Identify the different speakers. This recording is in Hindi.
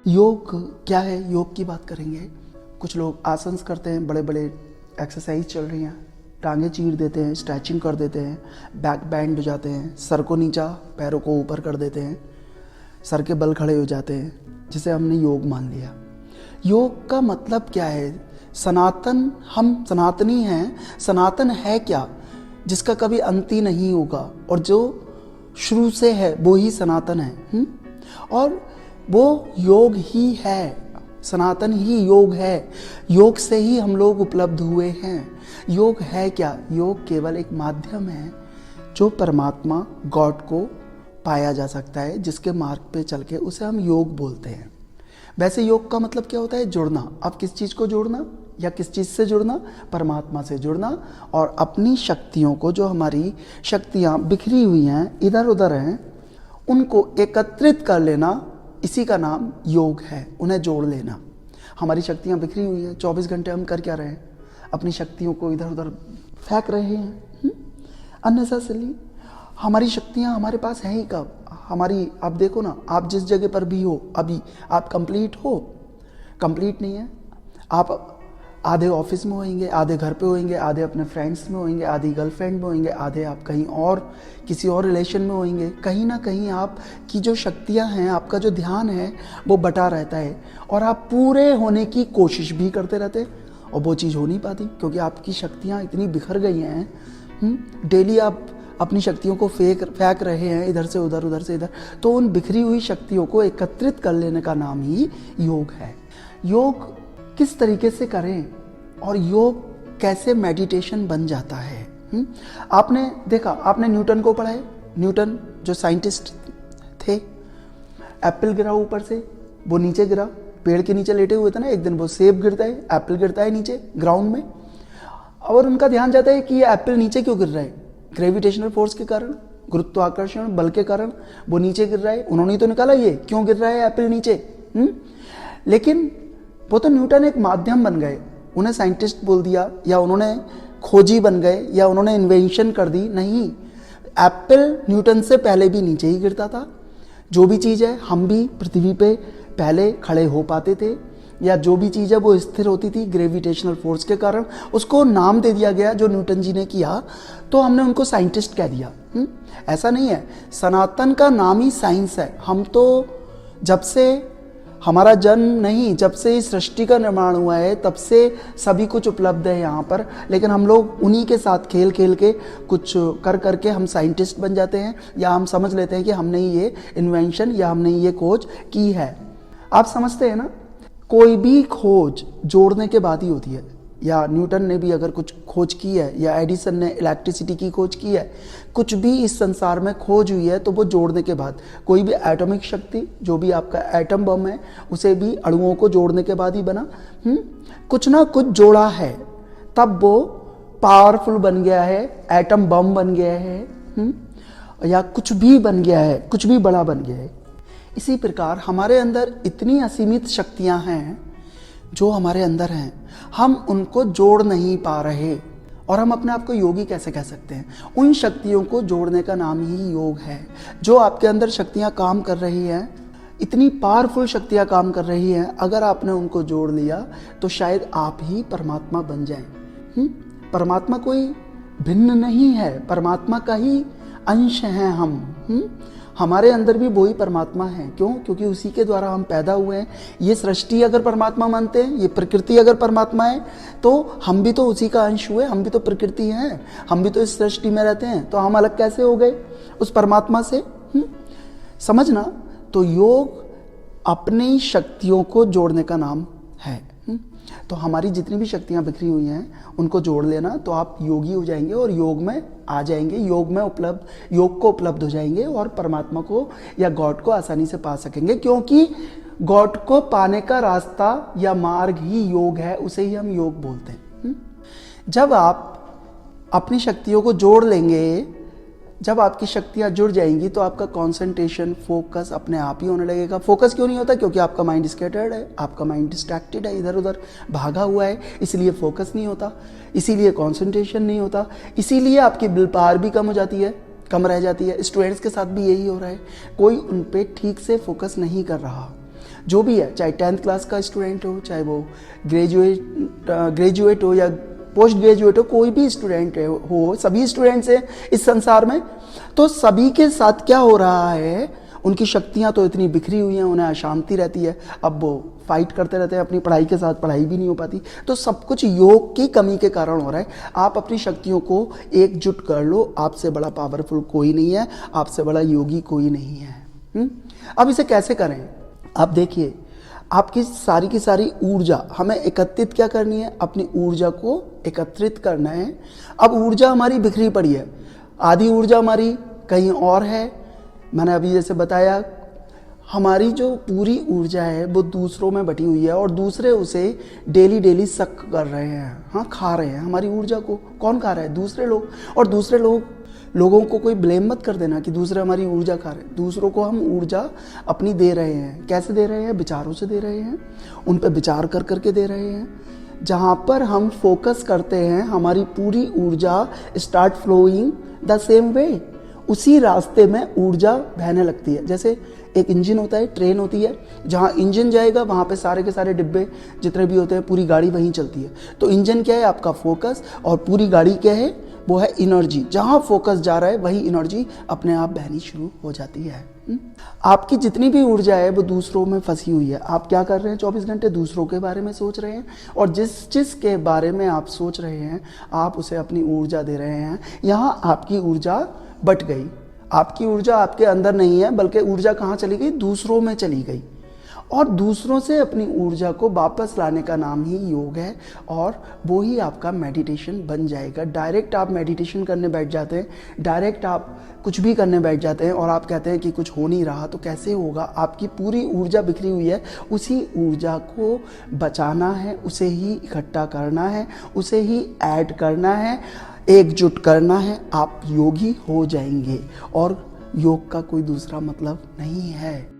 Speaker 1: योग क्या है, योग की बात करेंगे। कुछ लोग आसन करते हैं, बड़े बड़े एक्सरसाइज चल रही हैं, टांगे चीर देते हैं, स्ट्रेचिंग कर देते हैं, बैक बैंड हो जाते हैं, सर को नीचा पैरों को ऊपर कर देते हैं, सर के बल खड़े हो जाते हैं, जिसे हमने योग मान लिया। योग का मतलब क्या है? सनातन, हम सनातनी हैं। सनातन है क्या? जिसका कभी अंत ही नहीं होगा और जो शुरू से है वो ही सनातन है। और वो योग ही है, सनातन ही योग है। योग से ही हम लोग उपलब्ध हुए हैं। योग है क्या? योग केवल एक माध्यम है जो परमात्मा गॉड को पाया जा सकता है, जिसके मार्ग पे चल के उसे हम योग बोलते हैं। वैसे योग का मतलब क्या होता है? जुड़ना। अब किस चीज़ को जोड़ना या किस चीज़ से जुड़ना? परमात्मा से जुड़ना और अपनी शक्तियों को, जो हमारी शक्तियाँ बिखरी हुई हैं, इधर उधर हैं, उनको एकत्रित कर लेना, इसी का नाम योग है। उन्हें जोड़ लेना। हमारी शक्तियाँ बिखरी हुई हैं, 24 घंटे हम कर क्या रहे हैं? अपनी शक्तियों को इधर उधर फेंक रहे हैं अननेसेसरली। हमारी शक्तियाँ हमारे पास हैं ही कब? हमारी, आप देखो ना, आप जिस जगह पर भी हो अभी, आप कंप्लीट हो? कंप्लीट नहीं है। आप आधे ऑफिस में होंगे, आधे घर पे होंगे, आधे अपने फ्रेंड्स में होंगे, आधी गर्लफ्रेंड में होंगे, आधे आप कहीं और किसी और रिलेशन में होंगे। कहीं ना कहीं आपकी जो शक्तियां हैं, आपका जो ध्यान है, वो बटा रहता है और आप पूरे होने की कोशिश भी करते रहते और वो चीज़ हो नहीं पाती, क्योंकि आपकी शक्तियाँ इतनी बिखर गई हैं। डेली आप अपनी शक्तियों को फेंक रहे हैं, इधर से उधर, उधर से इधर। तो उन बिखरी हुई शक्तियों को एकत्रित कर लेने का नाम ही योग है। योग किस तरीके से करें और योग कैसे मेडिटेशन बन जाता है? आपने देखा, आपने न्यूटन को पढ़ा है? न्यूटन जो साइंटिस्ट थे, एप्पल गिरा ऊपर से, वो नीचे गिरा, पेड़ के नीचे लेटे हुए थे ना। एक दिन वो सेब गिरता है, एप्पल गिरता है नीचे ग्राउंड में, और उनका ध्यान जाता है कि ये एप्पल नीचे क्यों गिर रहा है? ग्रेविटेशनल फोर्स के कारण, गुरुत्वाकर्षण बल के कारण वो नीचे गिर रहा है। उन्होंने तो निकाला ये क्यों गिर रहा है एप्पल नीचे। लेकिन वो तो न्यूटन एक माध्यम बन गए, उन्हें साइंटिस्ट बोल दिया, या उन्होंने खोजी बन गए, या उन्होंने इन्वेंशन कर दी। नहीं, एप्पल न्यूटन से पहले भी नीचे ही गिरता था। जो भी चीज़ है, हम भी पृथ्वी पे पहले खड़े हो पाते थे, या जो भी चीज़ है वो स्थिर होती थी ग्रेविटेशनल फोर्स के कारण। उसको नाम दे दिया गया जो न्यूटन जी ने किया, तो हमने उनको साइंटिस्ट कह दिया। ऐसा नहीं है, सनातन का नाम ही साइंस है। हम तो जब से हमारा जन्म नहीं, जब से इस सृष्टि का निर्माण हुआ है, तब से सभी कुछ उपलब्ध है यहाँ पर। लेकिन हम लोग उन्हीं के साथ खेल खेल के, कुछ कर करके हम साइंटिस्ट बन जाते हैं, या हम समझ लेते हैं कि हमने ये इन्वेंशन या हमने ये खोज की है। आप समझते हैं ना, कोई भी खोज जोड़ने के बाद ही होती है। या न्यूटन ने भी अगर कुछ खोज की है, या एडिसन ने इलेक्ट्रिसिटी की खोज की है, कुछ भी इस संसार में खोज हुई है, तो वो जोड़ने के बाद। कोई भी एटॉमिक शक्ति, जो भी आपका एटम बम है, उसे भी अणुओं को जोड़ने के बाद ही बना। कुछ ना कुछ जोड़ा है, तब वो पावरफुल बन गया है, एटम बम बन गया है, या कुछ भी बन गया है, कुछ भी बड़ा बन गया है। इसी प्रकार हमारे अंदर इतनी असीमित शक्तियां हैं जो हमारे अंदर हैं, हम उनको जोड़ नहीं पा रहे। और हम अपने आप को योगी कैसे कह सकते हैं? उन शक्तियों को जोड़ने का नाम ही योग है। जो आपके अंदर शक्तियां काम कर रही हैं, इतनी पावरफुल शक्तियां काम कर रही हैं, अगर आपने उनको जोड़ लिया तो शायद आप ही परमात्मा बन जाएं। परमात्मा कोई भिन्न नहीं है, परमात्मा का ही अंश हैं हम। हमारे अंदर भी वही परमात्मा है। क्यों? क्योंकि उसी के द्वारा हम पैदा हुए हैं। ये सृष्टि अगर परमात्मा मानते हैं, ये प्रकृति अगर परमात्मा है, तो हम भी तो उसी का अंश हुए, हम भी तो प्रकृति हैं, हम भी तो इस सृष्टि में रहते हैं। तो हम अलग कैसे हो गए उस परमात्मा से? समझना। तो योग अपनी शक्तियों को जोड़ने का नाम है। तो हमारी जितनी भी शक्तियां बिखरी हुई हैं, उनको जोड़ लेना, तो आप योगी हो जाएंगे और योग में आ जाएंगे, योग को उपलब्ध हो जाएंगे और परमात्मा को या गॉड को आसानी से पा सकेंगे। क्योंकि गॉड को पाने का रास्ता या मार्ग ही योग है, उसे ही हम योग बोलते हैं। जब आप अपनी शक्तियों को जोड़ लेंगे, जब आपकी शक्तियाँ जुड़ जाएंगी, तो आपका कंसंट्रेशन, फोकस अपने आप ही होने लगेगा। फोकस क्यों नहीं होता? क्योंकि आपका माइंड स्कैटर्ड है, आपका माइंड डिस्ट्रैक्टेड है, इधर उधर भागा हुआ है, इसलिए फोकस नहीं होता, इसीलिए कंसंट्रेशन नहीं होता, इसीलिए आपकी विल पावर भी कम हो जाती है, कम रह जाती है। स्टूडेंट्स के साथ भी यही हो रहा है, कोई उन पे ठीक से फोकस नहीं कर रहा। जो भी है, चाहे 10th क्लास का स्टूडेंट हो, चाहे वो ग्रेजुएट हो या पोस्ट ग्रेजुएट हो, कोई भी स्टूडेंट हो, सभी स्टूडेंट्स हैं इस संसार में। तो सभी के साथ क्या हो रहा है, उनकी शक्तियां तो इतनी बिखरी हुई हैं, उन्हें अशांति रहती है, अब वो फाइट करते रहते हैं अपनी पढ़ाई के साथ, पढ़ाई भी नहीं हो पाती। तो सब कुछ योग की कमी के कारण हो रहा है। आप अपनी शक्तियों को एकजुट कर लो, आपसे बड़ा पावरफुल कोई नहीं है, आपसे बड़ा योगी कोई नहीं है। अब इसे कैसे करें? आप देखिए, आपकी सारी की सारी ऊर्जा हमें एकत्रित क्या करनी है, अपनी ऊर्जा को एकत्रित करना है। अब ऊर्जा हमारी बिखरी पड़ी है, आधी ऊर्जा हमारी कहीं और है। मैंने अभी जैसे बताया, हमारी जो पूरी ऊर्जा है वो दूसरों में बटी हुई है और दूसरे उसे डेली डेली सक कर रहे हैं, हाँ खा रहे हैं हमारी ऊर्जा को। कौन खा रहा है? दूसरे लोग। और दूसरे लोगों को कोई ब्लेम मत कर देना कि दूसरे हमारी ऊर्जा खा रहे हैं। दूसरों को हम ऊर्जा अपनी दे रहे हैं। कैसे दे रहे हैं? विचारों से दे रहे हैं, उन पर विचार कर करके दे रहे हैं। जहाँ पर हम फोकस करते हैं, हमारी पूरी ऊर्जा start flowing the same way, उसी रास्ते में ऊर्जा बहने लगती है। जैसे एक इंजन होता है, ट्रेन होती है, जहाँ इंजन जाएगा वहाँ पे सारे के सारे डिब्बे जितने भी होते हैं, पूरी गाड़ी वहीं चलती है। तो इंजन क्या है? आपका फोकस, और पूरी गाड़ी क्या है? वो है एनर्जी। जहाँ फोकस जा रहा है वही एनर्जी अपने आप बहनी शुरू हो जाती है। आपकी जितनी भी ऊर्जा है वो दूसरों में फंसी हुई है। आप क्या कर रहे हैं? 24 घंटे दूसरों के बारे में सोच रहे हैं, और जिस के बारे में आप सोच रहे हैं आप उसे अपनी ऊर्जा दे रहे हैं। यहाँ आपकी ऊर्जा बट गई। आपकी ऊर्जा आपके अंदर नहीं है, बल्कि ऊर्जा कहाँ चली गई? दूसरों में चली गई। और दूसरों से अपनी ऊर्जा को वापस लाने का नाम ही योग है, और वो ही आपका मेडिटेशन बन जाएगा। डायरेक्ट आप मेडिटेशन करने बैठ जाते हैं, डायरेक्ट आप कुछ भी करने बैठ जाते हैं और आप कहते हैं कि कुछ हो नहीं रहा, तो कैसे होगा? आपकी पूरी ऊर्जा बिखरी हुई है। उसी ऊर्जा को बचाना है, उसे ही इकट्ठा करना है, उसे ही ऐड करना है, एकजुट करना है। आप योगी हो जाएंगे, और योग का कोई दूसरा मतलब नहीं है।